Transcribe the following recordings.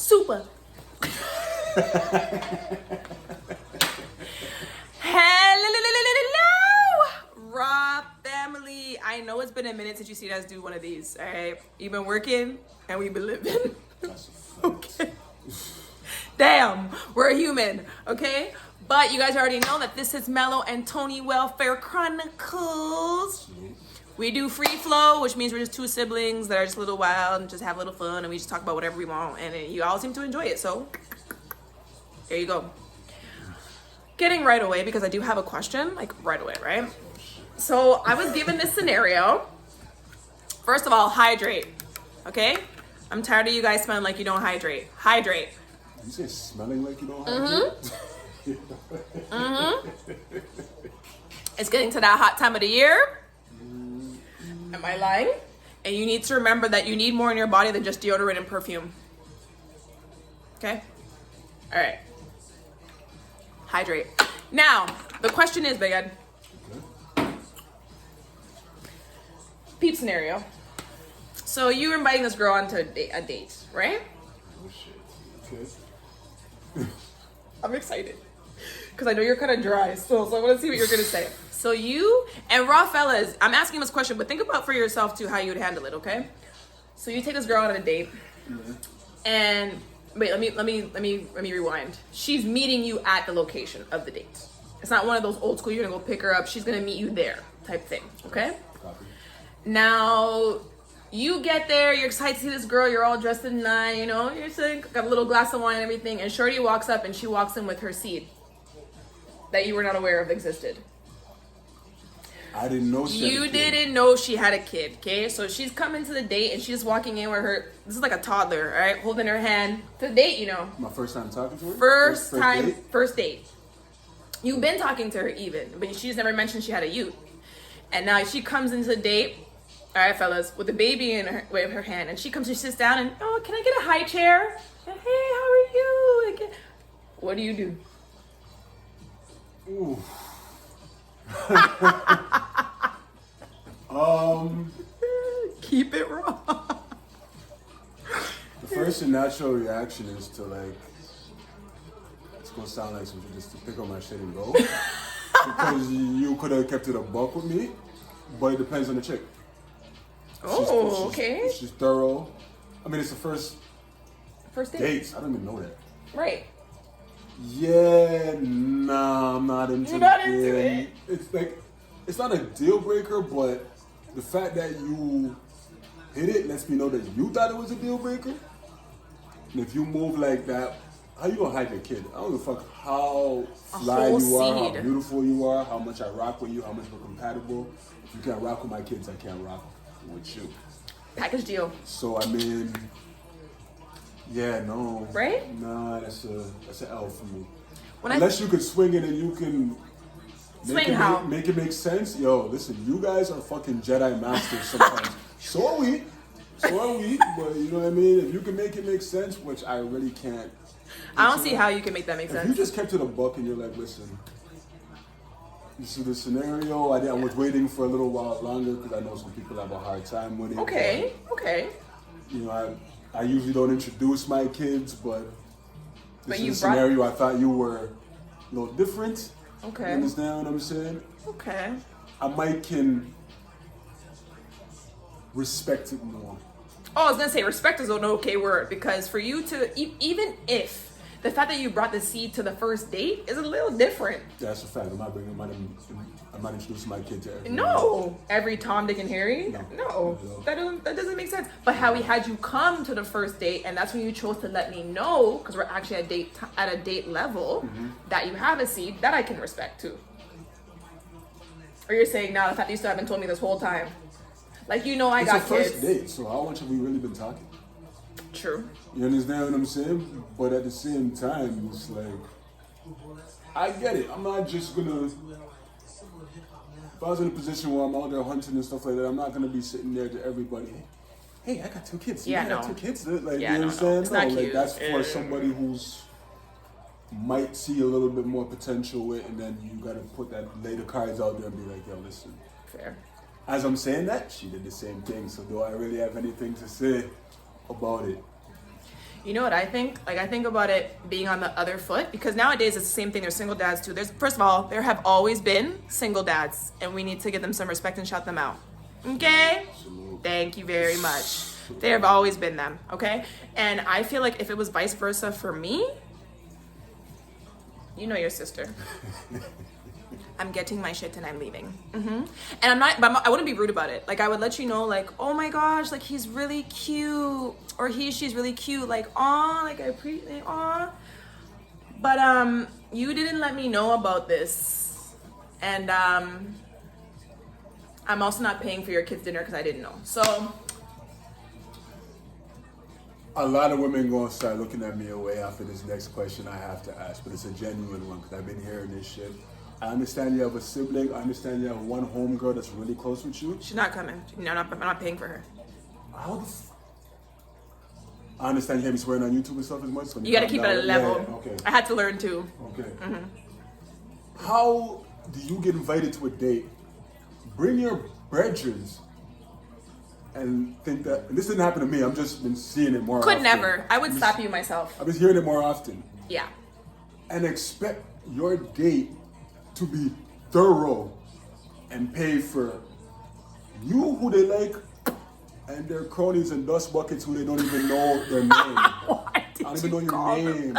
Super. Hello, Raw family. I know it's been a minute since you seen us do one of these. All right, you've been working and we've been living. Okay. Damn, we're human. Okay, but you guys already know that this is Melo and Tony Welfare Chronicles. We do free flow, which means we're just two siblings that are just a little wild and just have a little fun, and we just talk about whatever we want, and you all seem to enjoy it. So there you go. Getting right away, because I do have a question, like right away, right? So I was given this scenario. First of all, hydrate, okay? I'm tired of you guys smelling like you don't hydrate. Hydrate. You say smelling like you don't hydrate? It's getting to that hot time of the year. Am I lying? And you need to remember that you need more in your body than just deodorant and perfume. Okay? All right. Hydrate. Now, the question is, Big Ed. Okay. Peep scenario. So you were inviting this girl onto a date, right? Oh shit. Okay. I'm excited. Because I know you're kind of dry still, so I want to see what you're going to say. So you and raw fellas, I'm asking this question, but think about for yourself too how you would handle it, okay? So you take this girl on a date, and wait, let me rewind. She's meeting you at the location of the date. It's not one of those old school, you're gonna go pick her up, she's gonna meet you there type thing, okay? Copy. Now, you get there, you're excited to see this girl, you're all dressed in nice, you know, you're sitting, got a little glass of wine and everything, and Shorty walks up and she walks in with her seed that you were not aware of existed. I didn't know she had a You kid. didn't know she had a kid, okay? So she's coming to the date and she's walking in with her, this is like a toddler, all right? Holding her hand to the date, you know. My first time talking to her? First date? first date. You've been talking to her even, but she just never mentioned she had a youth. And now she comes into the date, all right, fellas, with the baby in her, with her hand. And she comes, she sits down and, oh, can I get a high chair? And, hey, how are you? Like, what do you do? Ooh. Keep it raw. The first and natural reaction is to like, it's gonna sound like something just to pick up my shit and go. Because you could have kept it a buck with me, but it depends on the chick. Oh, okay. She's thorough. I mean, it's the first First date. dates. I don't even know that. Right. Yeah, nah, I'm not into You're not into it? It's like, it's not a deal breaker, but the fact that you hit it lets me know that you thought it was a deal breaker. And if you move like that, how you gonna hide your kid? I don't give a fuck how fly whole you are, seed. how beautiful you are, how much I rock with you, how much we're compatible. If you can't rock with my kids, I can't rock with you. Package deal. So I mean, yeah, no. Right? Nah, that's an L for me. When Unless you could swing it and you can Swing how? make it make sense. Yo, listen, you guys are fucking Jedi masters sometimes. So are we. But you know what I mean? If you can make it make sense, which I really can't. I don't see how you can make that make If you sense. just kept it a buck and you're like, listen, this is the scenario. I was waiting for a little while longer because I know some people have a hard time with it. Okay. You know, I usually don't introduce my kids, but this you is a brought- scenario I thought you were a little different. Okay. You understand what I'm saying? Okay. I might can respect it more. Oh, I was gonna say respect is an okay word, because for you to even if the fact that you brought the seed to the first date is a little different. That's a fact. I'm not introducing my kid to everyone. No, every Tom, Dick, and Harry. No. No, that doesn't make sense. But how we had you come to the first date, and that's when you chose to let me know, because we're actually at a date level, that you have a seed, that I can respect too. Or you're saying now the fact that you still haven't told me this whole time, like you know I It's got a first kids. date, so how much have we really been talking? True. You understand what I'm saying? But at the same time, it's like, I get it. I'm not just gonna. If I was in a position where I'm out there hunting and stuff like that, I'm not gonna be sitting there to everybody. Hey, I got 2 kids. Yeah, I got no. 2 kids. Like, Yeah, you no. understand? It's not like, cute. that's for somebody who's might see a little bit more potential with, and then you gotta lay the cards out there and be like, yo, listen. Fair. As I'm saying that, she did the same thing. So do I really have anything to say about it? You know what I think? Like, I think about it being on the other foot, because nowadays it's the same thing. There's single dads too. First of all, there have always been single dads, and we need to give them some respect and shout them out. Okay? Absolutely. Thank you very much. There have always been them, okay? And I feel like if it was vice versa for me, you know your sister. I'm getting my shit and I'm leaving. And I wouldn't be rude about it. Like, I would let you know, like, oh my gosh, like, he's really cute, or she's really cute, like, aw, like, I appreciate, aw. But you didn't let me know about this, and I'm also not paying for your kids' dinner because I didn't know. So a lot of women gonna start looking at me away after this next question I have to ask, but it's a genuine one because I've been hearing this shit. I understand you have a sibling. I understand you have one homegirl that's really close with you. She's not coming. No, I'm not paying for her. How the I understand you hear me swearing on YouTube and stuff as much. So You gotta keep it at a level. Yeah, okay. I had to learn too. Okay. How do you get invited to a date? Bring your brethrens and think that and this didn't happen to me. I've just been seeing it more. Could often. never. I would slap you myself. I've been hearing it more often. Yeah. And expect your date to be thorough and pay for you who they like and their cronies and dust buckets who they don't even know their name. Why I don't even know your name.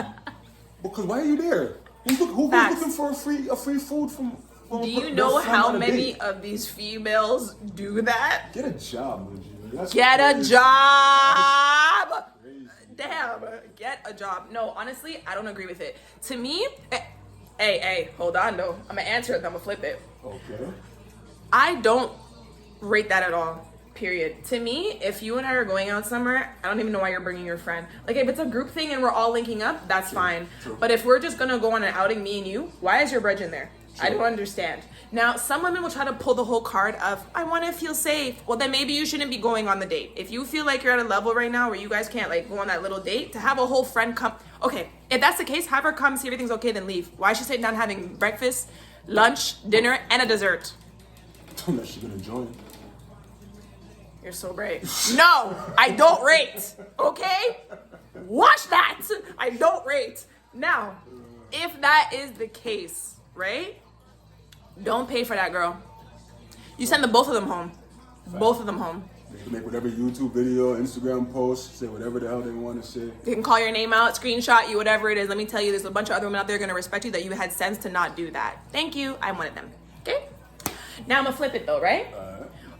Because why are you there? Who's looking for a free food from Do you know how many of these females do that? Get a job, Legit. Get a job! Damn, get a job. No, honestly, I don't agree with it. To me, hey, hold on though. I'm gonna answer it, then I'm gonna flip it. Okay. I don't rate that at all. Period. To me, if you and I are going out somewhere, I don't even know why you're bringing your friend. Like, if it's a group thing and we're all linking up, that's fine. True. But if we're just gonna go on an outing, me and you, why is your brethren there? I don't understand. Now, some women will try to pull the whole card of, I want to feel safe. Well, then maybe you shouldn't be going on the date. If you feel like you're at a level right now where you guys can't, like, go on that little date, to have a whole friend come. Okay, if that's the case, have her come, see everything's okay, then leave. Why is she sitting down having breakfast, lunch, dinner, and a dessert? Unless she's gonna join. You're so brave. No, I don't rate. Okay? Watch that. I don't rate. Now, if that is the case, right? Don't pay for that girl. You send the both of them home. Both of them home. They can make whatever YouTube video, Instagram post, say whatever the hell they want to say. They can call your name out, screenshot you, whatever it is. Let me tell you, there's a bunch of other women out there going to respect you that you had sense to not do that. Thank you. I'm one of them. Okay? Now I'm going to flip it though, right?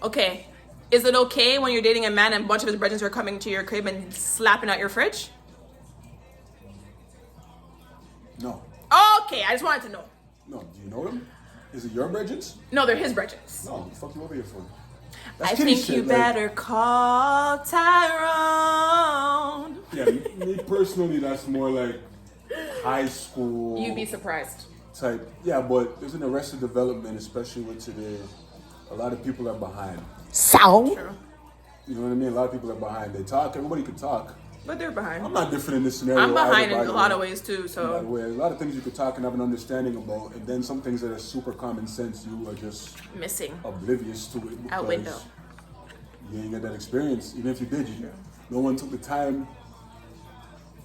Okay. Is it okay when you're dating a man and a bunch of his brethren are coming to your crib and slapping out your fridge? No. Okay, I just wanted to know. No. Do you know them? Is it your brethrens? No, they're his brethren. No. What the fuck you over here for? I think you better call Tyrone. Yeah, me personally, that's more like high school. You'd be surprised. Type. Yeah, but there's an Arrested Development, especially with today. A lot of people are behind. So? True. You know what I mean? A lot of people are behind. They talk. Everybody can talk. But they're behind. I'm not different in this scenario. I'm behind in a lot of ways too. So a lot of things you could talk and have an understanding about, and then some things that are super common sense you are just missing, oblivious to it. Out window. You ain't got that experience. Even if you did, no one took the time.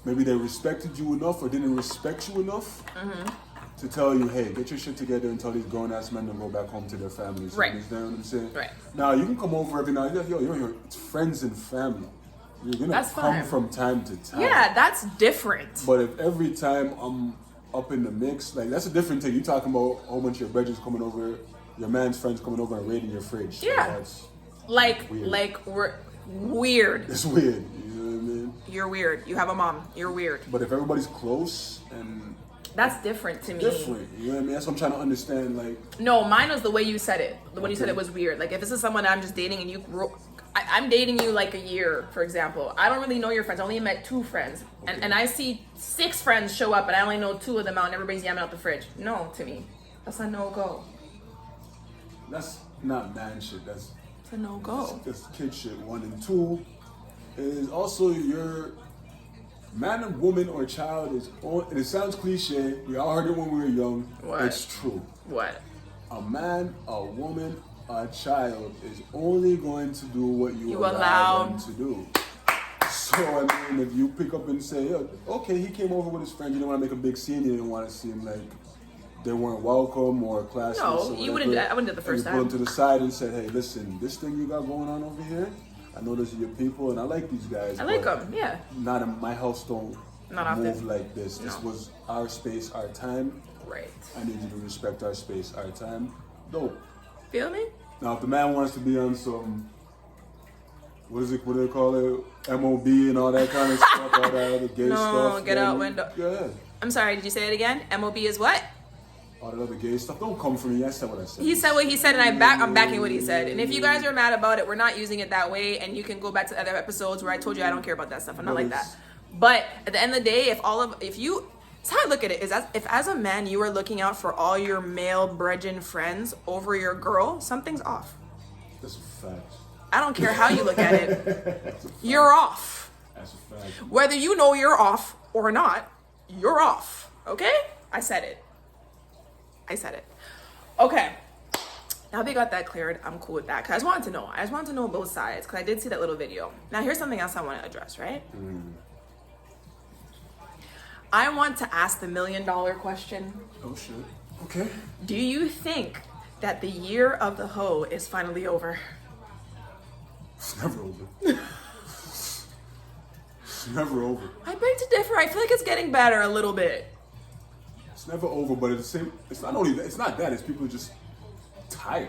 Maybe they respected you enough or didn't respect you enough to tell you, hey, get your shit together and tell these grown ass men to go back home to their families. Right. You understand what I'm saying? Right. Now you can come over every now and then. Yo, it's friends and family. You're gonna come from time to time. Yeah, that's different. But if every time I'm up in the mix, like that's a different thing. You talking about a whole bunch of your brothers coming over, your man's friends coming over and raiding your fridge. Yeah. So that's like weird. We're weird. It's weird. You know what I mean? You're weird. You have a mom. You're weird. But if everybody's close and that's different to me. Different. You know what I mean? That's what I'm trying to understand. Like no, mine was the way you said it. The way you said it was weird. Like if this is someone I'm just dating and I'm dating you like a year, for example. I don't really know your friends. I only met 2 friends. Okay. And I see 6 friends show up and I only know 2 of them out and everybody's yamming out the fridge. No, to me. That's a no-go. That's not man shit. It's a no-go. That's kid shit, 1. And 2 is also your man or woman or child is on, and it sounds cliche. We all heard it when we were young. What? It's true. What? A man, a woman, a child is only going to do what you allow them to do. So, I mean, if you pick up and say, "Yo, okay, he came over with his friend, you didn't want to make a big scene, you didn't want to seem like they weren't welcome or classy." No, you wouldn't. I wouldn't do it the first time. time. You pull them to the side and said, "Hey, listen, this thing you got going on over here, I know those are your people, and I like these guys. I like them, yeah. Not in my house, don't not move often. like this. No. This was our space, our time. Right. I need you to respect our space, our time." Dope. Feel me? Now, if the man wants to be on some, what do they call it? MOB and all that kind of stuff, all that other gay stuff. No, get out window. Go ahead. I'm sorry, did you say it again? MOB is what? All that other gay stuff. Don't come for me. I said what I said. He said what he said, and I'm backing what he said. And if you guys are mad about it, we're not using it that way. And you can go back to other episodes where I told you I don't care about that stuff. I'm not like that. But at the end of the day, it's how I look at it is if as a man you are looking out for all your male brethren friends over your girl, something's off. That's a fact. I don't care how you look at it. You're off. That's a fact. Whether you know you're off or not, you're off. Okay? I said it. Okay. Now we got that cleared. I'm cool with that. Cause I just wanted to know both sides. Cause I did see that little video. Now here's something else I want to address, right? I want to ask the $1 million question. Oh shit. Okay. Do you think that the year of the hoe is finally over? It's never over. It's never over. I beg to differ. I feel like it's getting better a little bit. It's never over, but it's not only that. It's not that. It's people just tired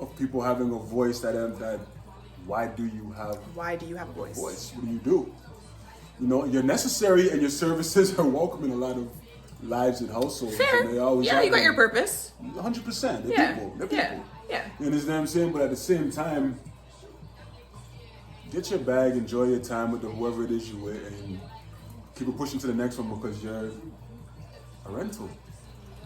of people having a voice that. Why do you have a voice? What do you do? You know, you're necessary and your services are welcome in a lot of lives and households. Fair. And they always you got your purpose. 100%. They're people. They're people. Yeah. You understand what I'm saying? But at the same time, get your bag, enjoy your time with whoever it is you're with, and keep it pushing to the next one because you're a rental.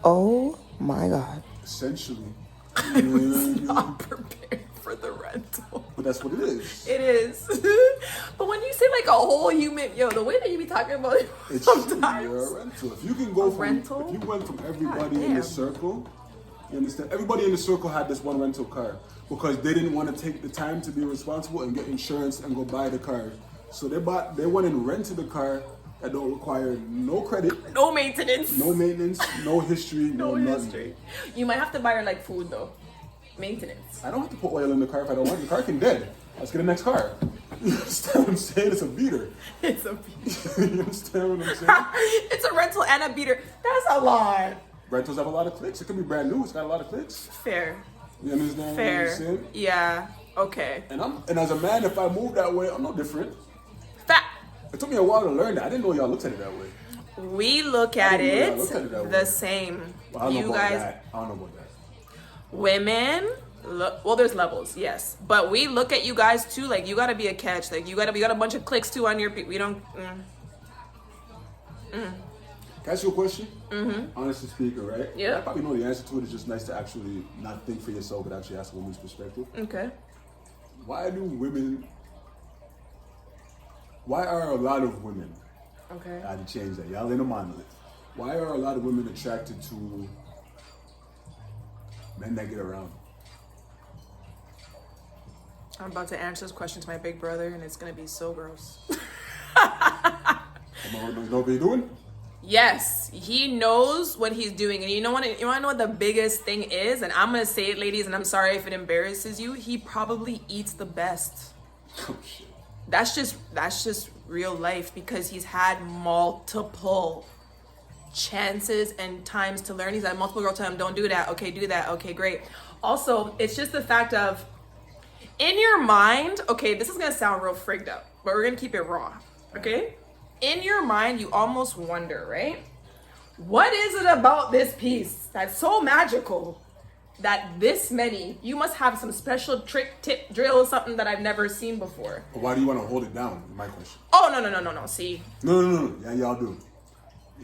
Oh my God. Essentially. I was not prepared for the rental. But that's what it is. It is. But when you say like a whole human, the way that you be talking about it sometimes. You're a rental. If you can go rental? If you went from everybody in the circle, you understand? Everybody in the circle had this one rental car because they didn't want to take the time to be responsible and get insurance and go buy the car. So they went and rented a car that don't require no credit, no maintenance, no history, no history. You might have to buy her like food though. Maintenance. I don't have to put oil in the car if I don't want. The car can dead. Let's get the next car. You understand what I'm saying? It's a beater. It's a beater. You understand what I'm saying? It's a rental and a beater. That's a lot. Rentals have a lot of clicks. It could be brand new. It's got a lot of clicks. Fair. You understand what I'm saying? Yeah. Okay. And as a man, if I move that way, I'm no different. Fact. It took me a while to learn that. I didn't know y'all looked at it that way. We look at it the same. Well, I don't know about that. Women, there's levels, yes, but we look at you guys too. Like you gotta be a catch. Like you got a bunch of clicks too on your. We don't. Can I ask you a question? Honestly speaking, right? Yeah. I probably know the answer to it. It's just nice to actually not think for yourself, but actually ask a woman's perspective. Okay. Why are a lot of women? Okay. I had to change that. Y'all ain't a monolith. Why are a lot of women attracted to men that get around? I'm about to answer this question to my big brother, and it's gonna be so gross. You know what he's doing? Yes, he knows what he's doing, and you wanna know what the biggest thing is? And I'm gonna say it, ladies, and I'm sorry if it embarrasses you. He probably eats the best. Oh shit. That's just real life because he's had multiple chances and times to learn. He's had multiple girls tell him, don't do that. Okay, do that. Okay, great. Also, it's just the fact of, in your mind, okay, this is going to sound real frigged up, but we're going to keep it raw, okay? In your mind, you almost wonder, right? What is it about this piece that's so magical that this many, you must have some special trick, tip, drill, something that I've never seen before. But why do you want to hold it down? My question. Oh, no, see. No. Yeah, y'all do.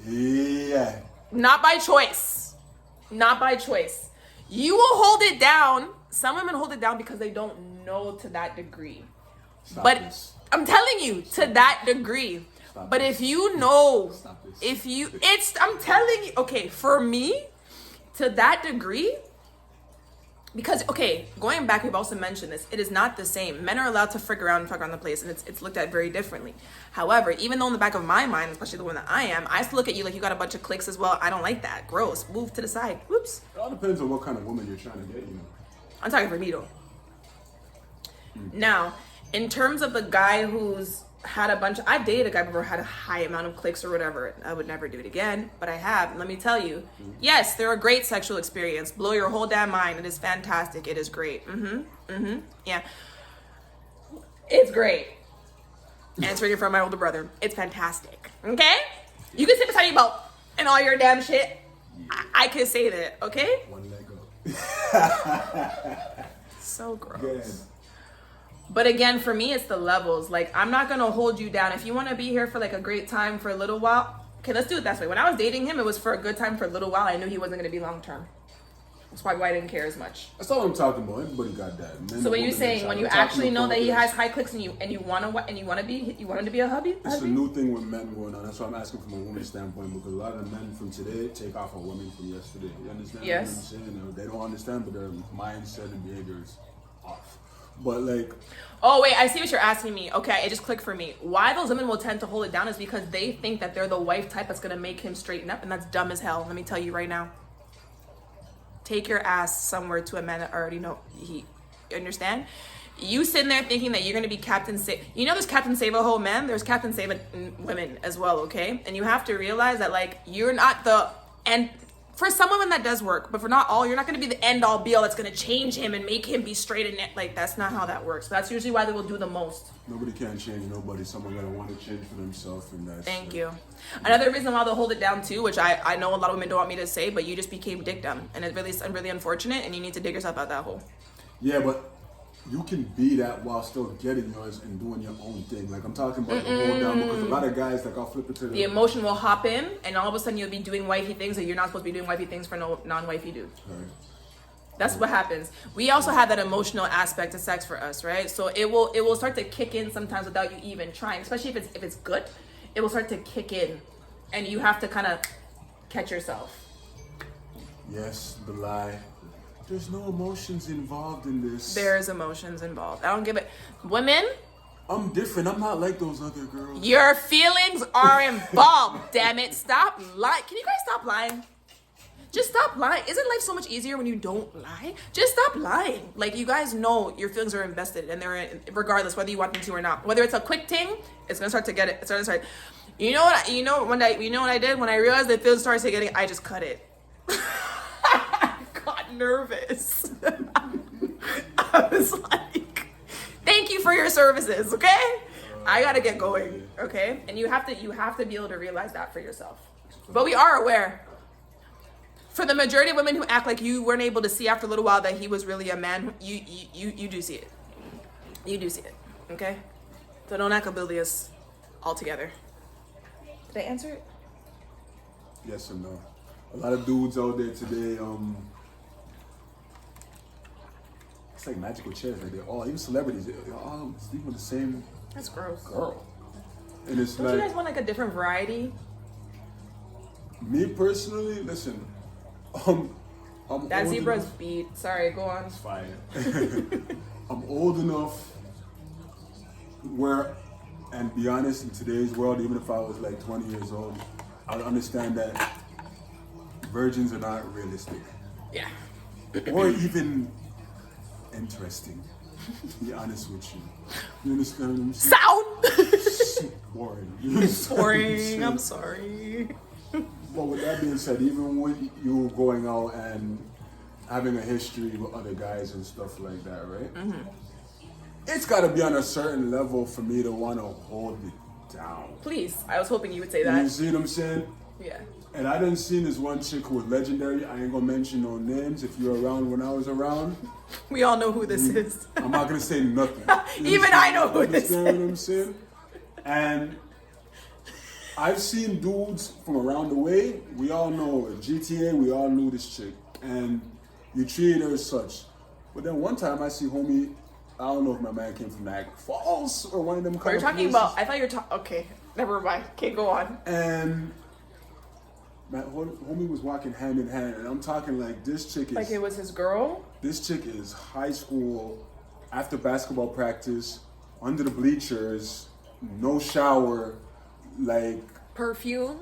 Yeah. Not by choice. You will hold it down. Some women hold it down because they don't know to that degree. I'm telling you, to that degree. But if you know, I'm telling you, okay, for me, to that degree, because, okay, going back, we've also mentioned this. It is not the same. Men are allowed to frick around and fuck around the place, and it's looked at very differently. However, even though in the back of my mind, especially the one that I am, I still look at you like you got a bunch of clicks as well. I don't like that. Gross. Move to the side. Whoops. It all depends on what kind of woman you're trying to get, I'm talking for me, though. Now, in terms of the guy who's had a bunch of, I've dated a guy before, had a high amount of clicks or whatever. I would never do it again, but I have. Let me tell you, yes, they're a great sexual experience. Blow your whole damn mind. It is fantastic. It is great. Yeah. It's great. Answering it from my older brother. It's fantastic. Okay? You can sit beside me about and all your damn shit. I can say that, okay? One leg up. So gross. Good. But again, for me, it's the levels. Like, I'm not going to hold you down. If you want to be here for like a great time for a little while, okay, let's do it that way. When I was dating him, it was for a good time for a little while. I knew he wasn't going to be long term. That's probably why I didn't care as much. That's all I'm talking about. Everybody got that. Men, so what you're saying, when you actually know that he has high clicks and you want him to be a hubby? It's a new thing with men going on. That's why I'm asking from a woman's standpoint, because a lot of men from today take off on women from yesterday. You understand what I'm saying? They don't understand, but their mindset and behavior is off. But like, oh wait, I see what you're asking me. Okay, it just clicked for me. Why those women will tend to hold it down is because they think that they're the wife type that's gonna make him straighten up, and that's dumb as hell. Let me tell you right now. Take your ass somewhere to a man that already know he. Understand? You sitting there thinking that you're gonna be Captain Save. You know, there's Captain Save a whole men. There's Captain Save a women as well. Okay, and you have to realize that like you're not the end. For some women that does work, but for not all, you're not going to be the end all be all that's going to change him and make him be straight and like that's not how that works. That's usually why they will do the most. Nobody can change nobody. Someone gotta want to change for themselves, and that's. Thank you. Another reason why they'll hold it down too, which I know a lot of women don't want me to say, but you just became dick dumb, and it's really unfortunate, and you need to dig yourself out that hole. Yeah, but you can be that while still getting yours and doing your own thing. Like I'm talking about the hold down, because a lot of guys, like I'll flip it to the emotion will hop in, and all of a sudden you'll be doing wifey things that you're not supposed to be doing wifey things for no non-wifey dude. Right. That's what happens. We also have that emotional aspect of sex for us, right? So it will start to kick in sometimes without you even trying, especially if it's good. It will start to kick in, and you have to kind of catch yourself. Yes, the lie. There's no emotions involved in this. There's emotions involved. I don't give it. Women, I'm different. I'm not like those other girls. Your feelings are involved. Damn it! Stop lying. Can you guys stop lying? Just stop lying. Isn't life so much easier when you don't lie? Just stop lying. Like, you guys know your feelings are invested, and they're in, regardless whether you want them to or not. Whether it's a quick thing, it's gonna start to get it. It's gonna start. You know what? You know what I did when I realized that feelings started getting. I just cut it. Nervous. I was like, thank you for your services, okay? I gotta get going, okay? And you have to be able to realize that for yourself. But we are aware. For the majority of women who act like you weren't able to see after a little while that he was really a man, you do see it. You do see it, okay? So don't act oblivious altogether. Did I answer it? Yes and no. A lot of dudes out there today, it's like magical chairs. Like they're all, even celebrities, they're all sleeping with the same. That's gross. Girl. And it's don't like. You guys want like a different variety? Me personally, listen. That zebra's beat. Sorry, go on. It's fine. I'm old enough where, and be honest, in today's world, even if I was like 20 years old, I would understand that virgins are not realistic. Yeah. Or even interesting, to be honest with you. You understand what I'm saying? Sound! Boring. Boring, I'm sorry. But with that being said, even with you going out and having a history with other guys and stuff like that, right? Mm-hmm. It's got to be on a certain level for me to want to hold it down. Please, I was hoping you would say that. You see what I'm saying? Yeah. And I done seen this one chick who was legendary. I ain't gonna mention no names. If you're around when I was around, we all know who this is. I'm not gonna say nothing. Even I know who this is. You understand what I'm saying? And I've seen dudes from around the way. We all know GTA. We all knew this chick, and you treated her as such. But then one time I see homie. I don't know if my man came from Niagara Falls or one of them. You're talking about. I thought you were talking. Okay, never mind. Okay, go on. And my homie was walking hand in hand, and I'm talking like this chick is Like it was his girl? This chick is high school, after basketball practice, under the bleachers, no shower, like Perfume?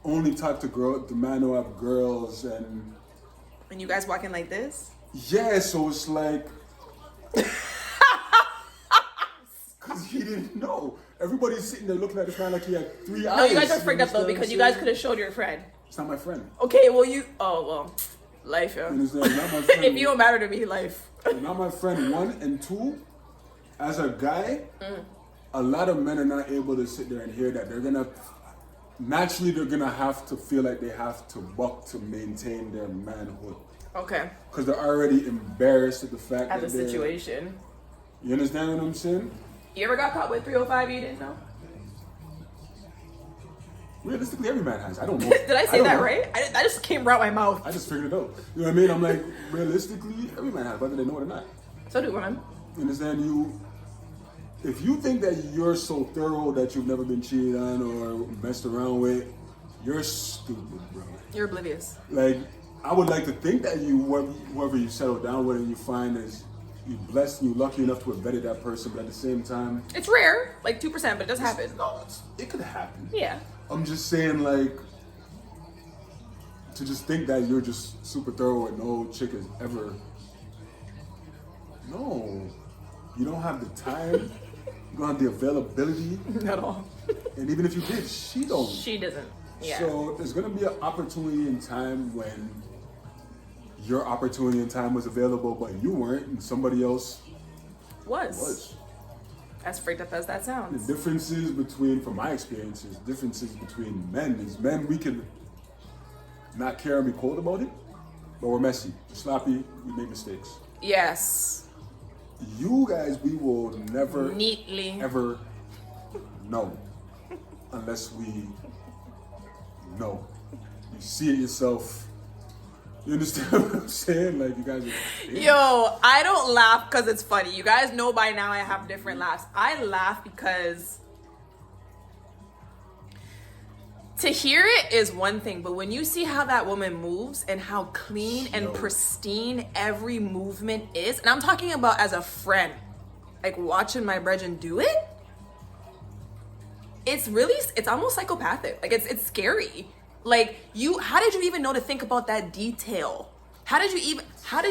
only talk to the man who have girls, and you guys walking like this? yeah, so it's like, because he didn't know. Everybody's sitting there looking at this man like he had 3 eyes. No, you guys are freaked up though because you guys could have showed your friend. It's not my friend. Okay, well life, yo. You understand? Not my friend. If you don't matter to me, life. Not my friend, 1 and 2. As a guy, a lot of men are not able to sit there and hear that. They're gonna have to feel like they have to buck to maintain their manhood. Okay. Because they're already embarrassed at the fact At that the situation. You understand what I'm saying? You ever got caught with 305 you didn't know? Realistically, every man has. I don't know. Did I say that right? I just came out my mouth. I just figured it out. You know what I mean? I'm like, realistically, every man has, whether they know it or not. So do women. You understand? If you think that you're so thorough that you've never been cheated on or messed around with, you're stupid, bro. You're oblivious. Like, I would like to think that whoever you settle down with and you find is you blessed and you're lucky enough to have vetted that person, but at the same time, it's rare, like 2%, but it does happen. No, it could happen. Yeah. I'm just saying, like, to just think that you're just super thorough and no chick is ever. No, you don't have the time. You don't have the availability. At all. And even if you did, she don't. She doesn't. Yeah. So there's gonna be an opportunity in time when your opportunity in time was available, but you weren't, and somebody else was. As freaked up as that sounds. The differences between, from my experiences, differences between men is men, we can not care and be cold about it, but we're messy, we're sloppy, we make mistakes. Yes. You guys, we will never neatly ever know unless we know. You see it yourself. You understand what I'm saying? Like, you guys are... Yo, I don't laugh because it's funny. You guys know by now I have different laughs. I laugh because to hear it is one thing, but when you see how that woman moves and how clean and pristine every movement is, and I'm talking about as a friend, like watching my brethren do it, it's almost psychopathic. Like it's scary. Like how did you even know to think about that detail? How did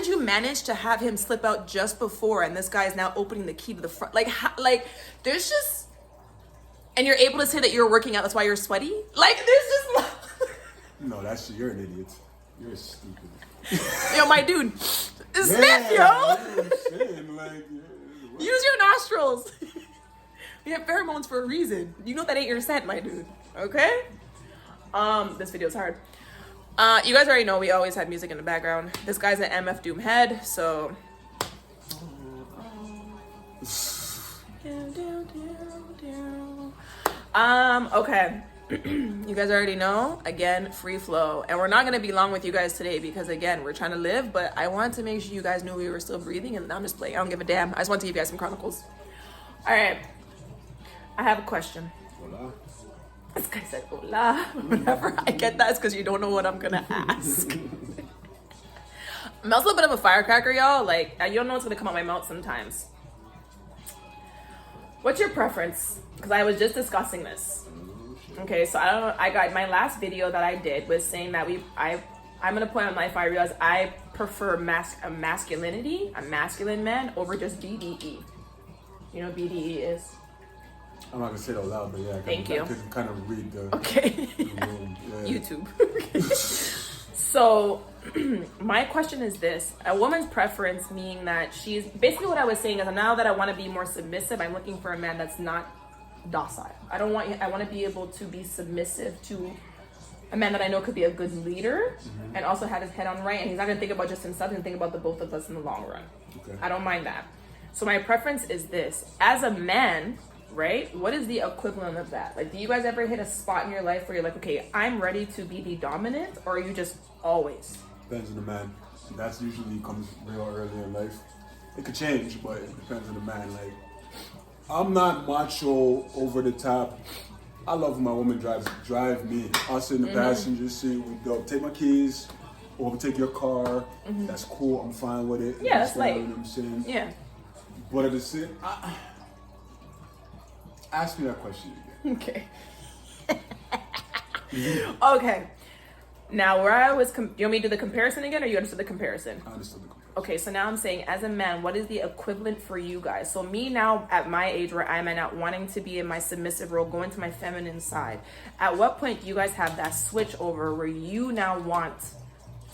you manage to have him slip out just before and this guy is now opening the key to the front? Like there's just, and you're able to say that you're working out, that's why you're sweaty? Like there's just no, you're an idiot. You're stupid. Yo, my dude. Sniff, yo. I'm saying, like, use your nostrils. We have pheromones for a reason. You know that ain't your scent, my dude. Okay? This video's hard. You guys already know we always have music in the background. This guy's an MF Doom head, so. Okay. You guys already know, again, free flow. And we're not gonna be long with you guys today because again, we're trying to live, but I wanted to make sure you guys knew we were still breathing, and I'm just playing. I don't give a damn. I just want to give you guys some Chronicles. All right. I have a question. Hola. This guy said hola. Whenever I get that, it's because you don't know what I'm gonna ask. I'm also a bit of a firecracker, y'all. Like, you don't know what's gonna come out my mouth sometimes. What's your preference? Because I was just discussing this. Okay, so I got my last video that I did was saying that I'm gonna point out my life. I realized I prefer a masculine man over just BDE. You know what BDE is? I'm not gonna say it out loud, but yeah, I can kind of read the room. Yeah. YouTube. Okay. So my question is this: a woman's preference, meaning that she's basically what I was saying is now that I want to be more submissive, I'm looking for a man that's not docile. I want to be able to be submissive to a man that I know could be a good leader and also have his head on right, and he's not gonna think about just himself and think about the both of us in the long run. Okay. I don't mind that. So my preference is this: as a man, right, what is the equivalent of that? Like, do you guys ever hit a spot in your life where you're like, okay, I'm ready to be the dominant, or are you just always? Depends on the man. That's usually comes real early in life. It could change, but it depends on the man. Like, I'm not macho, over the top. I love when my woman drive me. I'll sit in the passenger seat. We go take my keys, or we take your car. That's cool. I'm fine with it. Yeah, that's like. You know what I'm saying? Yeah. But at the same, ask me that question again. Okay. Okay. Now, where I was, you want me to do the comparison again, or you understood the comparison? I understood the comparison. Okay, so now I'm saying, as a man, what is the equivalent for you guys? So me now, at my age where I'm at now, wanting to be in my submissive role, going to my feminine side, at what point do you guys have that switch over where you now want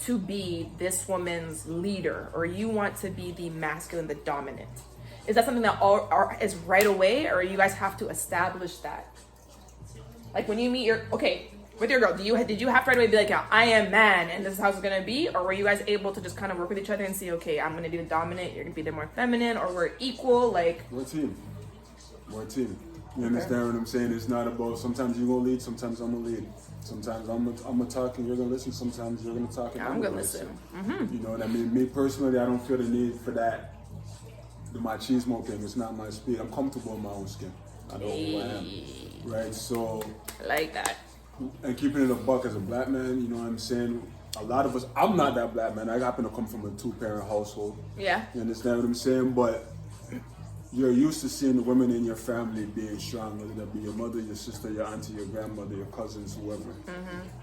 to be this woman's leader, or you want to be the masculine, the dominant? Is that something that is right away, or you guys have to establish that? Like when you meet with your girl, did you have to right away be like, yeah, I am man and this is how it's gonna be? Or were you guys able to just kind of work with each other and see, okay, I'm gonna be the dominant, you're gonna be the more feminine, or we're equal? Like, we're a team. You understand what I'm saying? It's not about sometimes you're gonna lead, sometimes I'm gonna lead. Sometimes I'm gonna talk and you're gonna listen, sometimes you're gonna talk and I'm gonna listen. You know what I mean? Me personally, I don't feel the need for that. The machismo thing, it's not my speed. I'm comfortable in my own skin. I know who I am. Right? So I like that. And keeping it a buck as a black man, you know what I'm saying? A lot of us, I'm not that black man. I happen to come from a 2-parent household. Yeah. You understand what I'm saying? But you're used to seeing the women in your family being strong, whether that be your mother, your sister, your auntie, your grandmother, your cousins, whoever.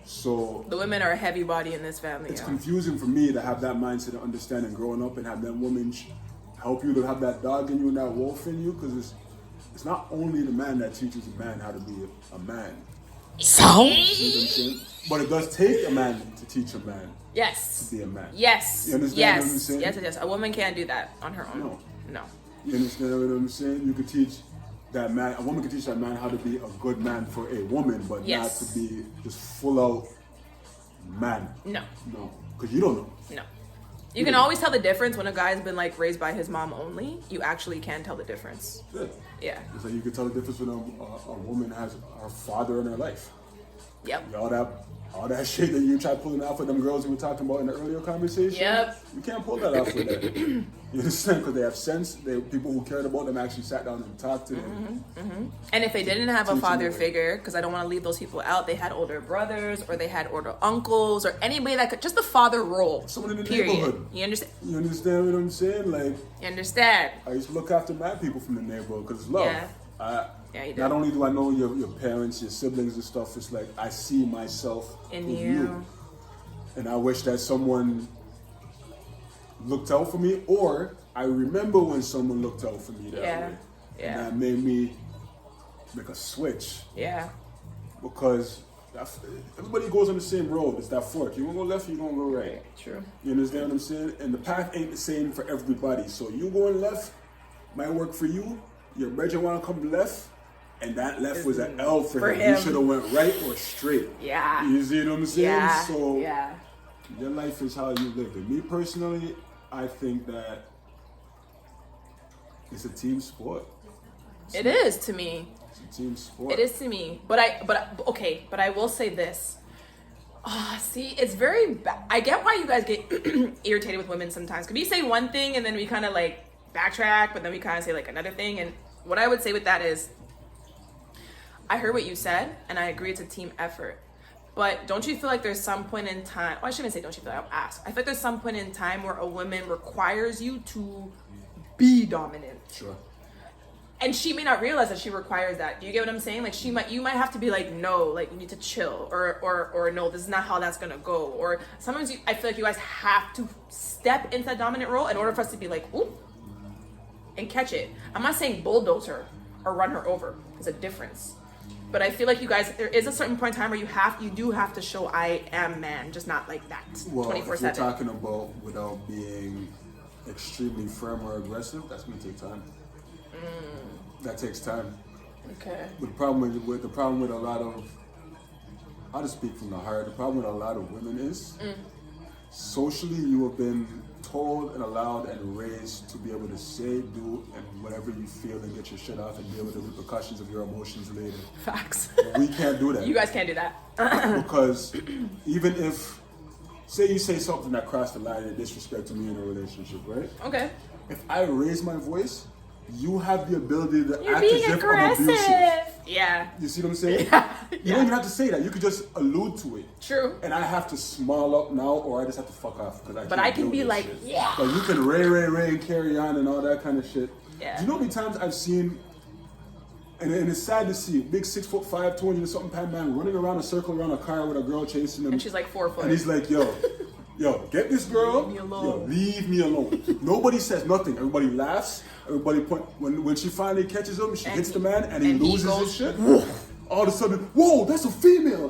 So the women are a heavy body in this family. It's confusing for me to have that mindset of understanding growing up and have them women help you to have that dog in you and that wolf in you, because it's not only the man that teaches a man how to be a man. So? You know what I'm saying? But it does take a man to teach a man. Yes. To be a man. Yes. You understand yes. what I'm saying? Yes. A woman can't do that on her own. No. You understand what I'm saying? You could teach that man, a woman could teach that man how to be a good man for a woman, but not to be just full out man. No. Because you don't know. No. You can always tell the difference when a guy's been like raised by his mom only. You actually can tell the difference. Yeah. It's like you can tell the difference when a woman has her father in her life. Yep. All that shit that you try pulling out for them girls we were talking about in the earlier conversation. Yep. You can't pull that off with them. You understand? Because they have sense. People who cared about them actually sat down and talked to them. And if they didn't have a father figure, because I don't want to leave those people out, they had older brothers or they had older uncles or anybody that could, just the father role. Someone in the neighborhood. You understand? You understand what I'm saying? Like, you understand? I used to look after my people from the neighborhood because it's love. Yeah, you do. Not only do I know your parents, your siblings and stuff, it's like I see myself in you. And I wish that someone looked out for me, or I remember when someone looked out for me that way. And that made me make a switch. Yeah. Because everybody goes on the same road. It's that fork. You're going to go left, you're going to go right. True. You understand what I'm saying? And the path ain't the same for everybody. So you going left might work for you. Your brother want to come left, and that left was an L for him. He should have went right or straight. Yeah. You see what I'm saying? Yeah. So your life is how you live it. Me personally, I think that it's a team sport. It is to me. It's a team sport. It is to me. But I will say this. See, it's very I get why you guys get irritated with women sometimes. Because we say one thing and then we kind of like backtrack, but then we kind of say like another thing. And what I would say with that is, I heard what you said and I agree it's a team effort. But don't you feel like there's some point in time, I shouldn't say don't you feel like, I'll ask. I feel like there's some point in time where a woman requires you to be dominant. Sure. And she may not realize that she requires that. Do you get what I'm saying? Like you might have to be like, no, like you need to chill, or no, this is not how that's gonna go. Or sometimes I feel like you guys have to step into that dominant role in order for us to be like, ooh, and catch it. I'm not saying bulldoze her or run her over. There's a difference. But I feel like you guys, there is a certain point in time where you do have to show I am man, just not like that. Well, 24/7. if you're talking about without being extremely firm or aggressive, that's gonna take time. That takes time. Okay. But the problem with a lot of, I'll just speak from the heart. The problem with a lot of women is socially you have been told and allowed and raised to be able to say, do, and whatever you feel and get your shit off and deal with the repercussions of your emotions later. Facts. We can't do that. You guys can't do that. Because even if, say you say something that crossed the line and disrespect to me in a relationship, right? Okay. If I raise my voice, you have the ability to You're act being as if aggressive. I'm abusive. Yeah. You see what I'm saying? Yeah. You don't even have to say that. You could just allude to it. True. And I have to smile up now, or I just have to fuck off because But I can be like, shit. yeah. Like you can ray and carry on and all that kind of shit. Yeah. Do you know how many times I've seen, and it's sad to see, big 6'5", 200 and something pound man running around a circle around a car with a girl chasing him. And she's like 4 foot. And he's like, yo, get this girl. Leave me alone. Yo, leave me alone. Nobody says nothing. Everybody laughs. Everybody point. When she finally catches him, she hits the man and he loses his shit. All of a sudden, whoa, that's a female.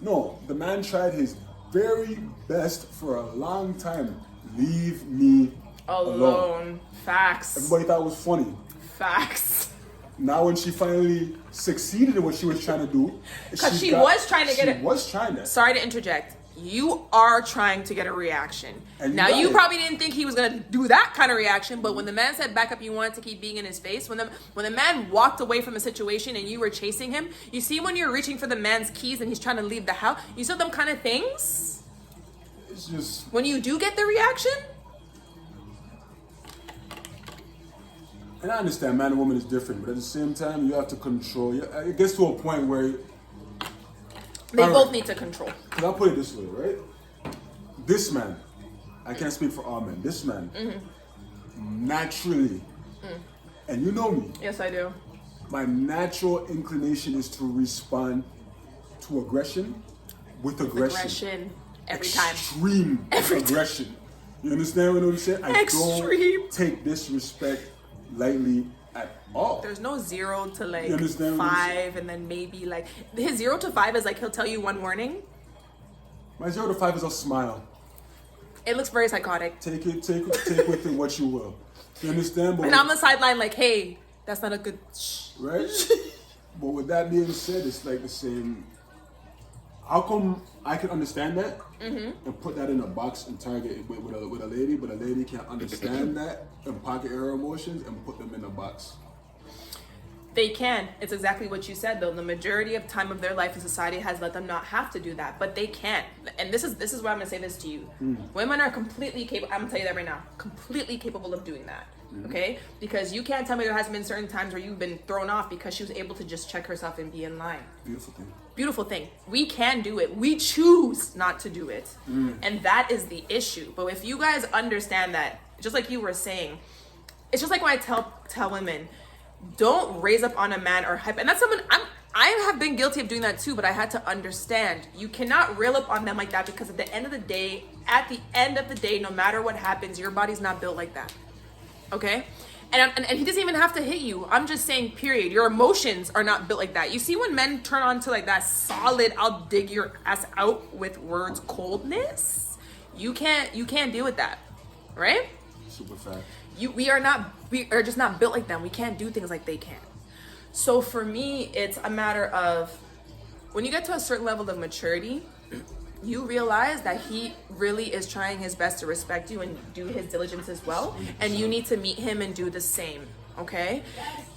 No. The man tried his very best for a long time. Leave me alone. Facts. Everybody thought it was funny. Facts. Now when she finally succeeded in what she was trying to do, because she was trying to get it. She was trying to. Sorry to interject. You are trying to get a reaction. And now you probably didn't think he was gonna do that kind of reaction, but when the man said back up, you wanted to keep being in his face. When the man walked away from the situation and you were chasing him, you see when you're reaching for the man's keys and he's trying to leave the house, you saw them kind of things. It's just when you do get the reaction. And I understand man and woman is different, but at the same time, you have to control. It gets to a point where they both need to control. Because I'll put it this way, right? This man, I can't speak for all men. This man, naturally, and you know me. Yes, I do. My natural inclination is to respond to aggression with aggression. Every time. Extreme aggression. You understand what I'm saying? I don't take disrespect lightly at all. There's no 0 to like 5 and then maybe like his 0 to 5 is like he'll tell you one warning. My 0 to 5 is a smile. It looks very psychotic. Take with it what you will. You understand? But and on the sideline like, hey, that's not a good right? But with that being said, it's like the same. How come I can understand that and put that in a box and target it with a lady, but a lady can't understand that and pocket her emotions and put them in a box? They can. It's exactly what you said, though. The majority of time of their life in society has let them not have to do that, but they can't. And this is why I'm gonna say this to you. Women are completely capable. I'm gonna tell you that right now. Completely capable of doing that. Okay? Because you can't tell me there hasn't been certain times where you've been thrown off because she was able to just check herself and be in line. Beautiful thing. Beautiful thing. We can do it. We choose not to do it. And that is the issue. But if you guys understand that, just like you were saying, it's just like when I tell women, don't raise up on a man or hype. And that's someone I have been guilty of doing that too, but I had to understand you cannot rail up on them like that because at the end of the day, no matter what happens, your body's not built like that. Okay? And he doesn't even have to hit you. I'm just saying, period. Your emotions are not built like that. You see when men turn on to like that solid, I'll dig your ass out with words coldness? You can't deal with that. Right? Super fact. We are just not built like them. We can't do things like they can. So for me, it's a matter of when you get to a certain level of maturity, you realize that he really is trying his best to respect you and do his diligence as well. And you need to meet him and do the same. Okay?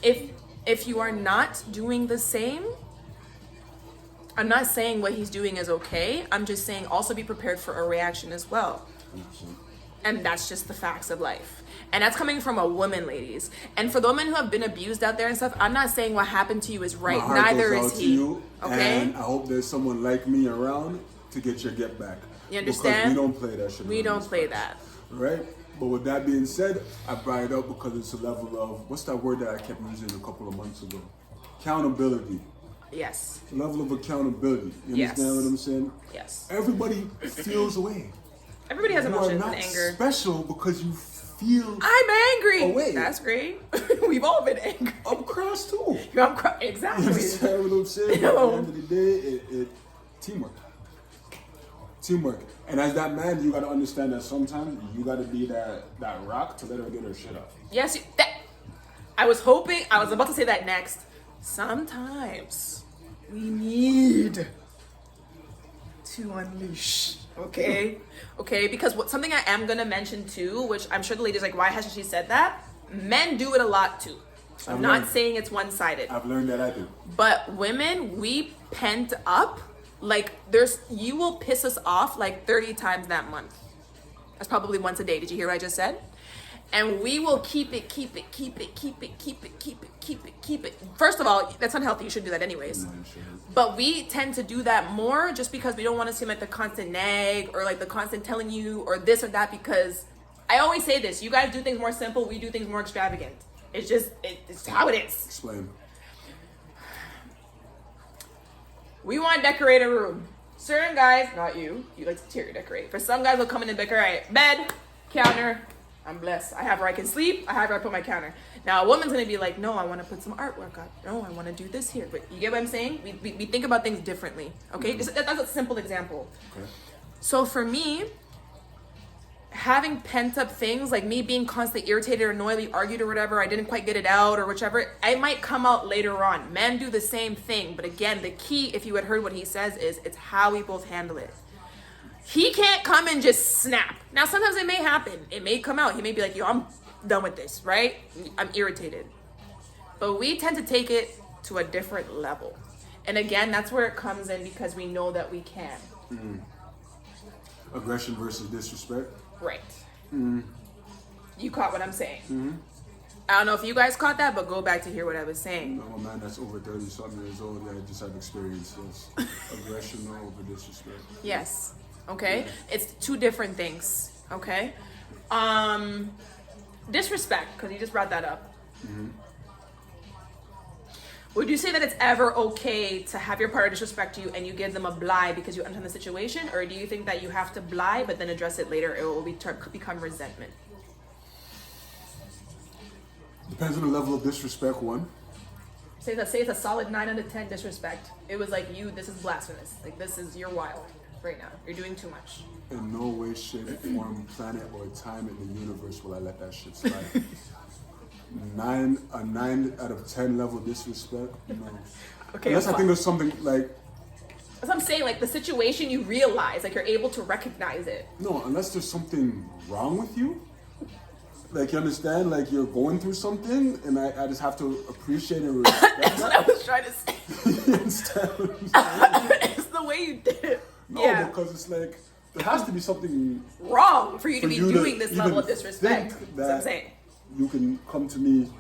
If you are not doing the same, I'm not saying what he's doing is okay. I'm just saying also be prepared for a reaction as well. 100%. And that's just the facts of life. And that's coming from a woman, ladies. And for the women who have been abused out there and stuff, I'm not saying what happened to you is right. Neither is he. Okay? And I hope there's someone like me around to get your get back. You understand? Because we don't play that shit. We don't play that. Right? But with that being said, I brought it up because it's a level of, what's that word that I kept using a couple of months ago? Accountability. Yes. It's a level of accountability. You understand what I'm saying? Yes. Everybody feels away. Everybody has emotions and anger. anger. You are not special because you feel I'm angry. away. That's great. We've all been angry. I'm cross too. Exactly. You understand what I'm saying? At the end of the day, it teamwork. Teamwork. And as that man, you gotta understand that sometimes you gotta be that rock to let her get her shit off. Yes, I was about to say that next. Sometimes we need to unleash. Okay? Okay, because something I am gonna mention too, which I'm sure the lady's like, why hasn't she said that? Men do it a lot too. I'm not saying it's one-sided. I've learned that I do. But women, we pent up. Like you will piss us off like 30 times that month. That's probably once a day. Did you hear what I just said? And we will keep it. First of all, that's unhealthy. You should do that anyways. But we tend to do that more just because we don't want to seem like the constant nag or like the constant telling you or this or that, because I always say this, you guys do things more simple, we do things more extravagant. It's just, it's how it is. Explain. We want to decorate a room. Certain guys, not you like to interior decorate. For some guys will come in and be like, all right, bed, counter, I'm blessed. I have where I can sleep. I have where I put my counter. Now, a woman's going to be like, no, I want to put some artwork up. No, I want to do this here. But you get what I'm saying? We think about things differently. Okay? That's a simple example. Okay. So for me, having pent up things, like me being constantly irritated or annoyed, we argued or whatever, I didn't quite get it out or whichever, I might come out later on. Men do the same thing. But again, the key, if you had heard what he says, is it's how we both handle it. He can't come and just snap. Now, sometimes it may happen. It may come out. He may be like, yo, I'm done with this, right? I'm irritated. But we tend to take it to a different level. And again, that's where it comes in because we know that we can. Aggression versus disrespect. Right. You caught what I'm saying. I don't know if you guys caught that, but go back to hear what I was saying. I'm a man that's over 30-something years old that just have experience. Yes. Aggression over disrespect. Yes. Okay? It's two different things. Okay? Disrespect, because you just brought that up. Would you say that it's ever okay to have your partner disrespect you and you give them a blie because you understand the situation? Or do you think that you have to blie but then address it later? It will become resentment. Depends on the level of disrespect, one. Say it's a solid 9 out of 10 disrespect. It was like, this is blasphemous. Like, you're wild right now. You're doing too much. In no way, shape, form, planet, or time in the universe will I let that shit slide. A 9 out of 10 level disrespect? No. Okay. Unless I think there's something like... That's what I'm saying, like the situation you realize, like you're able to recognize it. No, unless there's something wrong with you. Like, you understand? Like, you're going through something, and I just have to appreciate and respect That's what I was trying to say. You understand what I'm saying? It's the way you did it. No, yeah. Because it's like, there has to be something wrong for you to be doing this level of disrespect. Think That's what I'm saying. You can come to me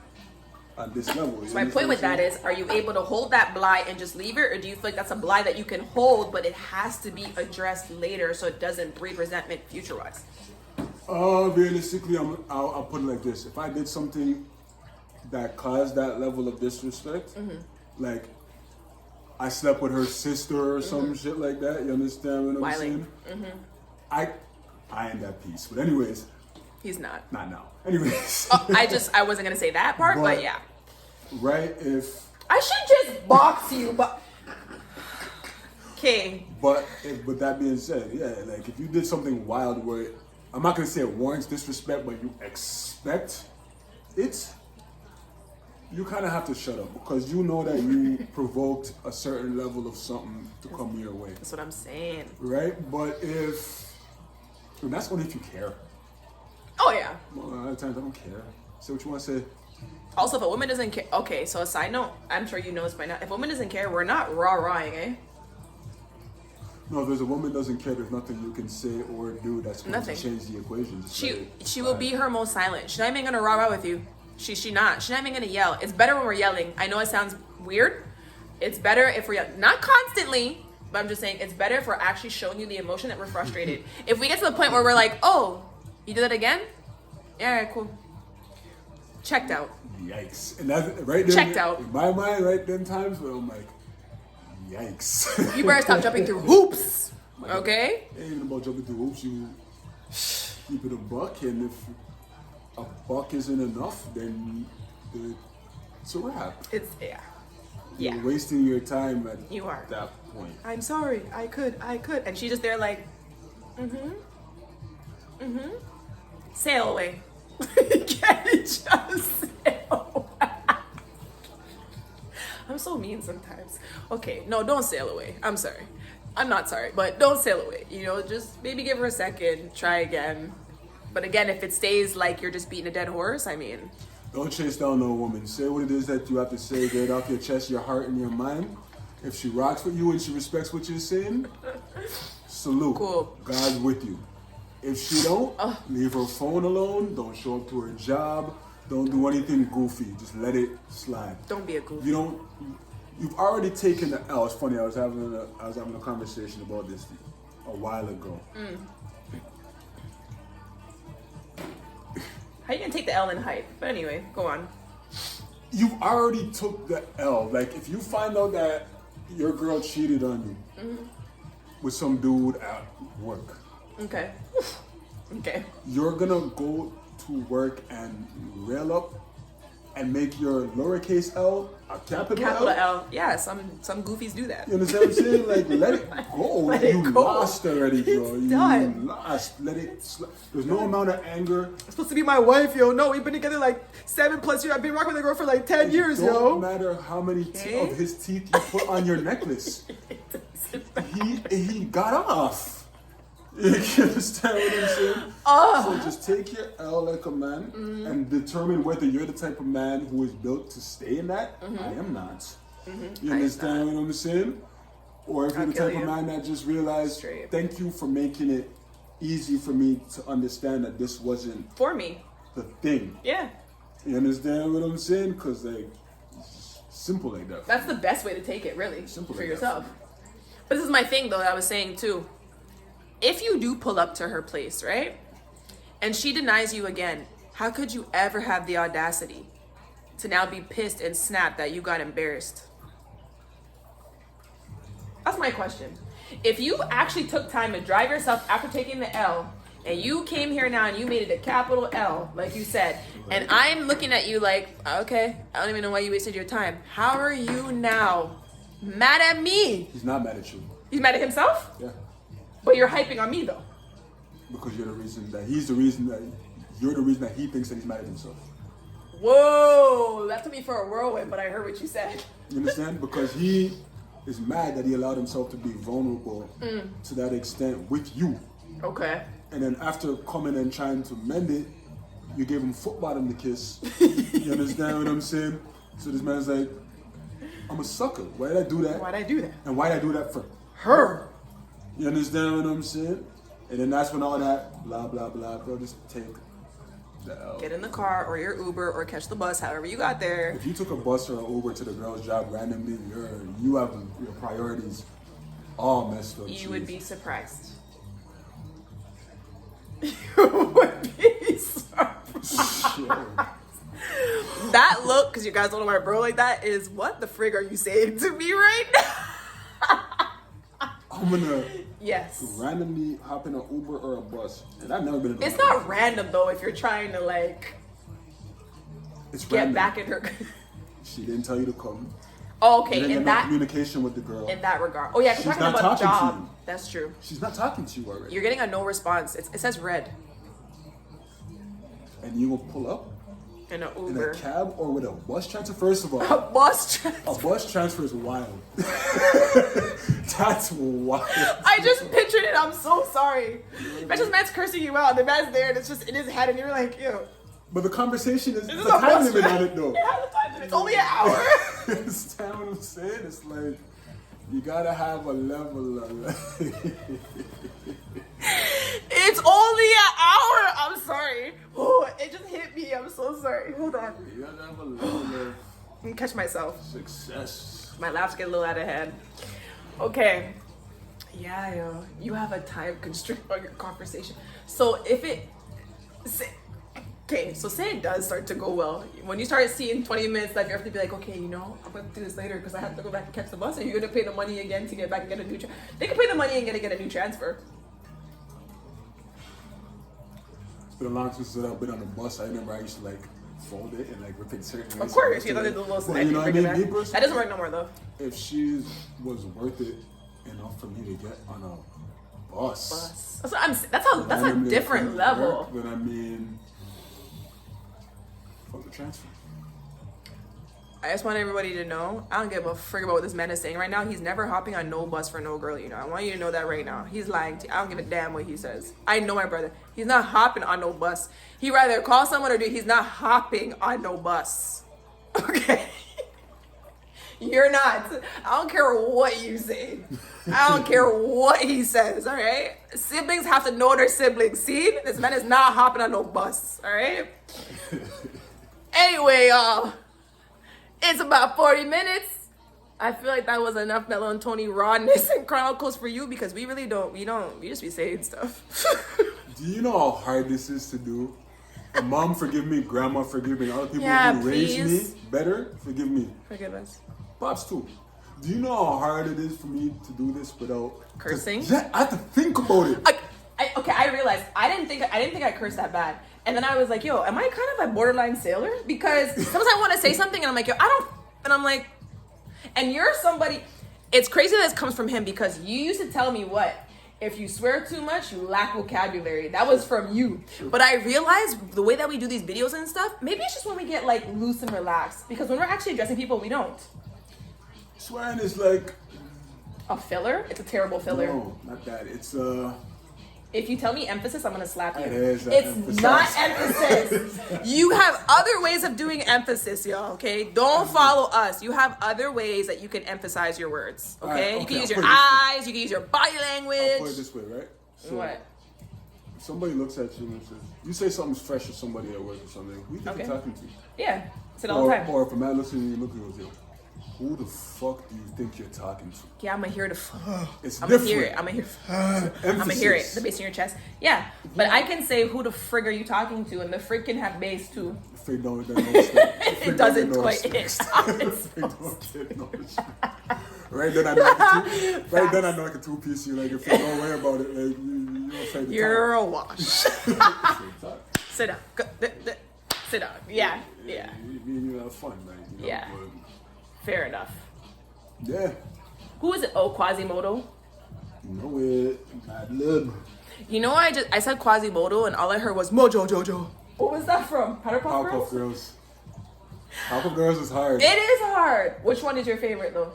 at this level. So my point with that is, are you able to hold that blie and just leave it? Or do you feel like that's a blie that you can hold, but it has to be addressed later so it doesn't breed resentment future-wise? Realistically, I'll put it like this. If I did something that caused that level of disrespect, like I slept with her sister or some shit like that, you understand what I'm saying? I ain't that piece. But anyways. He's not. Not now. Anyways. I wasn't going to say that part, but yeah. Right, if... I should just box you, but... Okay. But with that being said, yeah, like if you did something wild where... I'm not going to say it warrants disrespect, but you expect it, you kind of have to shut up because you know that you provoked a certain level of something to come your way. That's what I'm saying. Right? But and that's only if you care. Oh, yeah. Well, a lot of times I don't care. Say what you want to say. Also, if a woman doesn't care... Okay, so a side note, I'm sure you know this by now. If a woman doesn't care, we're not raw-rawing, eh? No, if there's a woman doesn't care, there's nothing you can say or do that's going to change the equation. She will be her most silent. She's not even going to rah-rah with you. She's not even going to yell. It's better when we're yelling. I know it sounds weird. It's better if we're yelling. Not constantly, but I'm just saying it's better if we're actually showing you the emotion that we're frustrated. If we get to the point where we're like, oh... You did that again? Yeah, all right, cool. Checked out. Yikes. And that right there. Checked out. In my mind, right them times where I'm like, yikes. You better stop jumping through hoops. Okay? It ain't even about jumping through hoops. You keep it a buck, and if a buck isn't enough, then it's a wrap. Yeah. You're wasting your time at that point. I'm sorry. I could. And she's just there like, sail away. Can you just sail away? I'm so mean sometimes. Okay, no, don't sail away. I'm sorry. I'm not sorry, but don't sail away. You know, just maybe give her a second, try again. But again, if it stays like you're just beating a dead horse, I mean... Don't chase down no woman. Say what it is that you have to say. Get it off your chest, your heart, and your mind. If she rocks with you and she respects what you're saying, salute. Cool. God's with you. If she don't, leave her phone alone. Don't show up to her job. Don't do anything goofy. Just let it slide. Don't be a goofy. You've already taken the L. It's funny. I was having a conversation about this a while ago. How you gonna take the L in hype? But anyway, go on. You've already took the L. Like, if you find out that your girl cheated on you with some dude at work. Okay. Okay. You're gonna go to work and rail up and make your lowercase L a capital L. Yeah, some goofies do that. You understand what I'm saying? Like, let it go. Let it you go. lost already, bro. It's you done. lost. Let it There's no amount of anger. It's supposed to be my wife, yo. No, we've been together like 7+ years. I've been rocking with a girl for like 10 years, It yo. don't matter how many of his teeth you put on your necklace. He got off. You understand what I'm saying? So just take your L like a man and determine whether you're the type of man who is built to stay in that. I am not. You understand what I'm saying? Or if you're the type of man that just realized, thank you for making it easy for me to understand that this wasn't for me the thing. Yeah. You understand what I'm saying? Because like, it's simple like that. That's the best way to take it, really, Simple for like yourself. But this is my thing, though, that I was saying, too. If you do pull up to her place, right, and she denies you again, how could you ever have the audacity to now be pissed and snap that you got embarrassed? That's my question. If you actually took time to drive yourself after taking the L, and you came here now and you made it a capital L, like you said, and I'm looking at you like, okay, I don't even know why you wasted your time. How are you now mad at me? He's not mad at you. He's mad at himself? Yeah. But you're hyping on me, though. Because you're the reason that you're the reason that he thinks that he's mad at himself. Whoa, that took me for a whirlwind, but I heard what you said. You understand? Because he is mad that he allowed himself to be vulnerable to that extent with you. Okay. And then after coming and trying to mend it, you gave him foot bottom to kiss. You understand what I'm saying? So this man's like, I'm a sucker. Why did I do that? Why'd I do that? And why did I do that for Her. You understand what I'm saying? And then that's when all that blah blah blah, bro, just take the L. Get in the car or your Uber or catch the bus, however you got there. If you took a bus or an Uber to the girl's job randomly, you have your priorities all messed up. You would be surprised. You would be surprised. Sure. That look, because you guys don't know my bro like that, is what the frig are you saying to me right now? I'm gonna randomly hop in an Uber or a bus, and I've never been in a It's bus. not random though if you're trying to like It's get random. back in her. She didn't tell you to come. Oh, You okay, didn't in get that no communication with the girl. in that regard. Oh yeah, 'cause She's talking not about talking a job. to you. That's true. She's not talking to you already. You're getting a no response. It says red And you will pull up in an in Uber. a cab or with a bus transfer. First of all, A bus transfer. a bus transfer is wild. That's wild. I just pictured it. I'm so sorry. Imagine man's cursing you out. The man's there and it's just in his head and you're like, ew. But the conversation is This the is a time bus limit ride. on it though. It has a time limit. It's only an hour. You understand what I'm saying? It's like you gotta have a level of It's only an hour. I'm sorry. Oh, it just hit me. I'm so sorry. Hold on. you gotta have a level of Let me catch myself. success. My laughs get a little out of hand. Okay. Yeah, yo. You have a time constraint on your conversation. So if it... Okay, so say it does start to go well. When you start seeing 20 minutes left, you have to be like, okay, you know, I'm going to do this later because I have to go back and catch the bus. And you're going to pay the money again to get back and get a new... They can pay the money and get a new transfer. It's been a long time since I've been on a bus. I remember I used to like fold it and like rip it certain ways. Of course, you know, the little But snack you know what I bring mean? it Me back. personally, That doesn't work no more, though. if she was worth it enough for me to get on a bus. That's what that's a randomly different from level. work, then I mean, fuck the transfer. I just want everybody to know, I don't give a frig about what this man is saying right now. He's never hopping on no bus for no girl, you know. I want you to know that right now. He's lying to you. I don't give a damn what he says. I know my brother. He's not hopping on no bus. He rather call someone or do. He's not hopping on no bus. Okay? You're not. I don't care what you say. I don't care what he says, all right? Siblings have to know their siblings. See? This man is not hopping on no bus, all right? Anyway, it's about 40 minutes. I feel like that was enough Melo and Tony rawness and Chronicles for you because we really don't, we just be saying stuff. Do you know how hard this is to do? Mom, forgive me. Grandma, forgive me. Other people who raised me better, forgive me. Forgive us. Pops too. Do you know how hard it is for me to do this without cursing? Yeah, I have to think about it. I realized I didn't think I cursed that bad. And then I was like, yo, am I kind of a borderline sailor? Because sometimes I want to say something and I'm like, yo, I don't, and I'm like, and you're somebody, it's crazy that this comes from him because you used to tell me what? If you swear too much, you lack vocabulary. That was from you. But I realized the way that we do these videos and stuff, maybe it's just when we get like loose and relaxed. Because when we're actually addressing people, we don't. Swearing is like... A filler? It's a terrible filler. No, not that. It's If you tell me emphasis, I'm gonna slap you. It's emphasis. Not emphasis. You have other ways of doing emphasis, y'all, okay? Don't follow us. You have other ways that you can emphasize your words, okay? Right, you can use your eyes, you can use your body language. I'll put it this way, right? So, what? If somebody looks at you and says, you say something's fresh to somebody at work or something, who do you think you're talking to? Yeah, I say it all the time. Or if a man looks at you and you look at you, who the fuck do you think you're talking to? Yeah, I'm gonna hear It's I'm different. gonna hear it. I'm gonna hear it. The bass in your chest. Yeah, but I can say who the frig are you talking to, and the frig can have bass too. The frig don't get no respect. It doesn't quite hit. Right then I know right then I know like a two-piece. You like if you don't worry about it, like you don't say the You're a wash. Sit down. Sit down. Yeah. You have fun, man. You know, yeah. Fair enough. Yeah. Who is it? Oh, Quasimodo. You know it. Mad Lib. You know, I said Quasimodo and all I heard was Mojo Jojo. What was that from? Powerpuff Girls? Powerpuff Girls is hard. It is hard. Which one is your favorite though?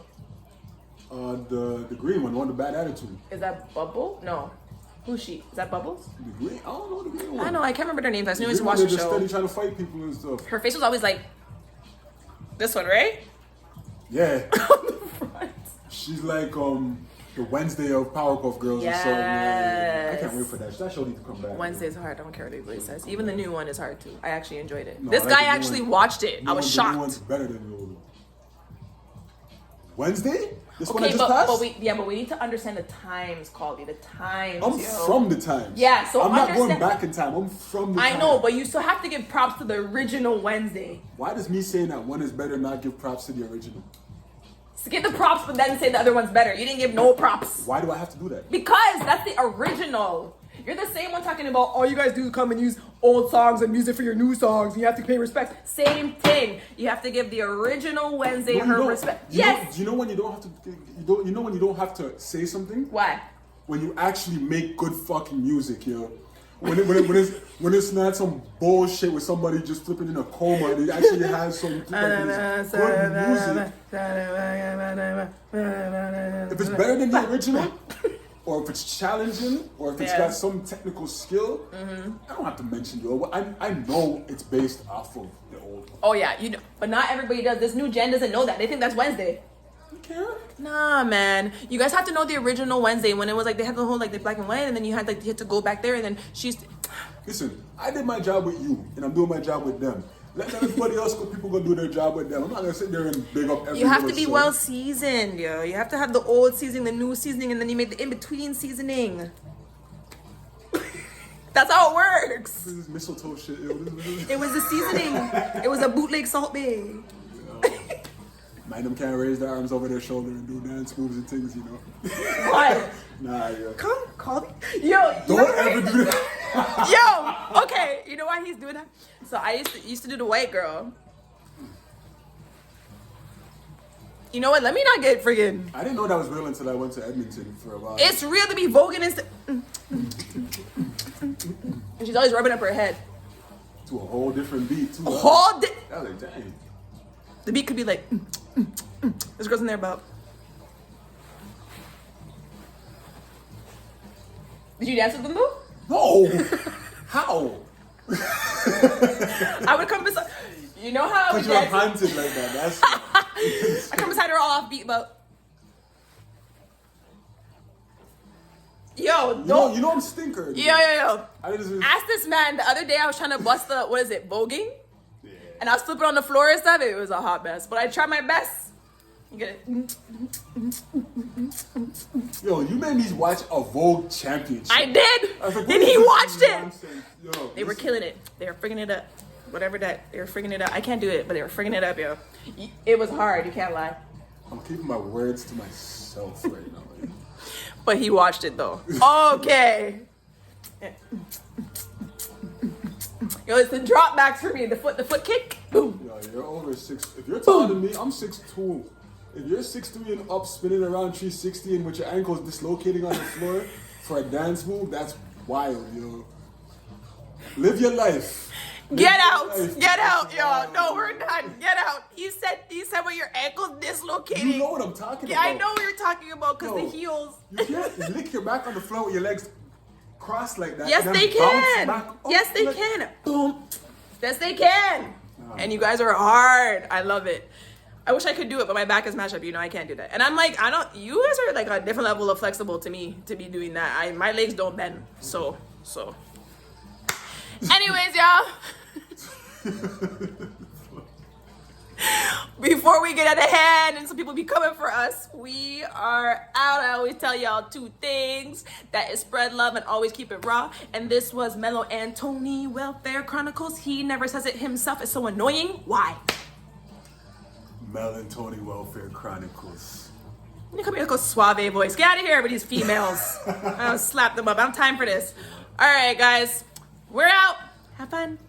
The green one, the bad attitude. Is that Bubble? No. Who's she? Is that Bubbles? The green? I don't know the green one. I know. I can't remember their names. I knew I just watched the just show. steady trying to fight people and stuff. Her face was always like this one, right? Yeah. On the front. She's like the Wednesday of Powerpuff Girls or something. I can't wait for that. That show needs to come back. Wednesday's hard. I don't care what anybody says. Even the new one is hard too. I actually enjoyed it. No, this like guy actually watched it. I was shocked. The new one's better than the old one. Wednesday? This one Okay, that just passed? but we need to understand the times, Colby. The times. I'm from the times. Yeah, so I'm not going back in time. I'm from the time. I know, but you still have to give props to the original Wednesday. Why does me saying that one is better not give props to the original? So give the props, but then say the other one's better. You didn't give no props. Why do I have to do that? Because that's the original. You're the same one talking about all you guys do is come and use old songs and music for your new songs. And you have to pay respect. Same thing. You have to give the original Wednesday her respect. Yes. You know when you don't have to. You know when you don't have to say something. Why? When you actually make good fucking music, yo. When it's not some bullshit with somebody just flipping in a coma, and it actually has some good music. If it's better than the original, or if it's challenging, or if it's got some technical skill, I don't have to mention the old one. I know it's based off of the old one. Oh yeah, you know, but not everybody does. This new gen doesn't know that. They think that's Wednesday. Care? Nah, man. You guys have to know the original Wednesday when it was like they had the whole like the black and white, and then you had to go back there, and then she's. Listen, I did my job with you, and I'm doing my job with them. Let everybody else go. People go do their job with them. I'm not gonna sit there and big up every. You have to be well seasoned, yo. You have to have the old seasoning, the new seasoning, and then you make the in between seasoning. That's how it works. This is mistletoe shit. It was the seasoning. It was a bootleg Salt Bay. Man, them can't raise their arms over their shoulder and do dance moves and things, you know. What? Nah, yo. Come, call me. Yo, Don't ever do that. Yo, okay. You know why he's doing that? So I used to do the white girl. You know what? Let me not get friggin'. I didn't know that was real until I went to Edmonton for a while. It's real to be voguing and she's always rubbing up her head. To a whole different beat, too. I was like, dang. The beat could be like, this girl's in there about. Did you dance with them though? No. How? I would come beside. You know how I would you're hunted like that. That's. I come beside her all off beat, but. Yo, You don't. know I'm stinker. Yo. I just, Ask this man the other day. I was trying to bust the what is it, voguing, yeah. and I was flipping on the floor and stuff. It was a hot mess, but I tried my best. You get it? Yo, you made me watch a Vogue championship. I did. I was like, And what he is this watched it. nonsense? Yo, They were killing it. They were frigging it up. Whatever that they were frigging it up. I can't do it, but they were frigging it up, yo. It was hard. You can't lie. I'm keeping my words to myself right now. Like. But he watched it though. Okay. Yo, it's the drop backs for me. The foot kick. Boom. Yo, you're over 6. If you're taller than me, I'm 6'2". If you're 6'3" and up, spinning around 360 and with your ankles dislocating on the floor for a dance move, that's wild, yo. Live your life. Get out, y'all. No, we're done. Get out. He said with your ankles dislocating. You know what I'm talking Yeah, about. I know what you're talking about because Yo, the heels. You can't lick your back on the floor with your legs crossed like that. Yes, and they then bounce can. back up Yes, they like- can. Boom. Yes, they can. And you guys are hard. I love it. I wish I could do it, but my back is mashed up. You know, I can't do that. And I'm like, you guys are like a different level of flexible to me to be doing that. My legs don't bend. So. Anyways, y'all. Before we get out of hand and some people be coming for us, we are out. I always tell y'all 2 things. That is spread love and always keep it raw. And this was Melo and Tony Welfare Chronicles. He never says it himself. It's so annoying. Why? Mel and Tony Welfare Chronicles. You come here with a suave voice. Get out of here with these females. I'll slap them up. I don't have time for this. All right, guys. We're out. Have fun.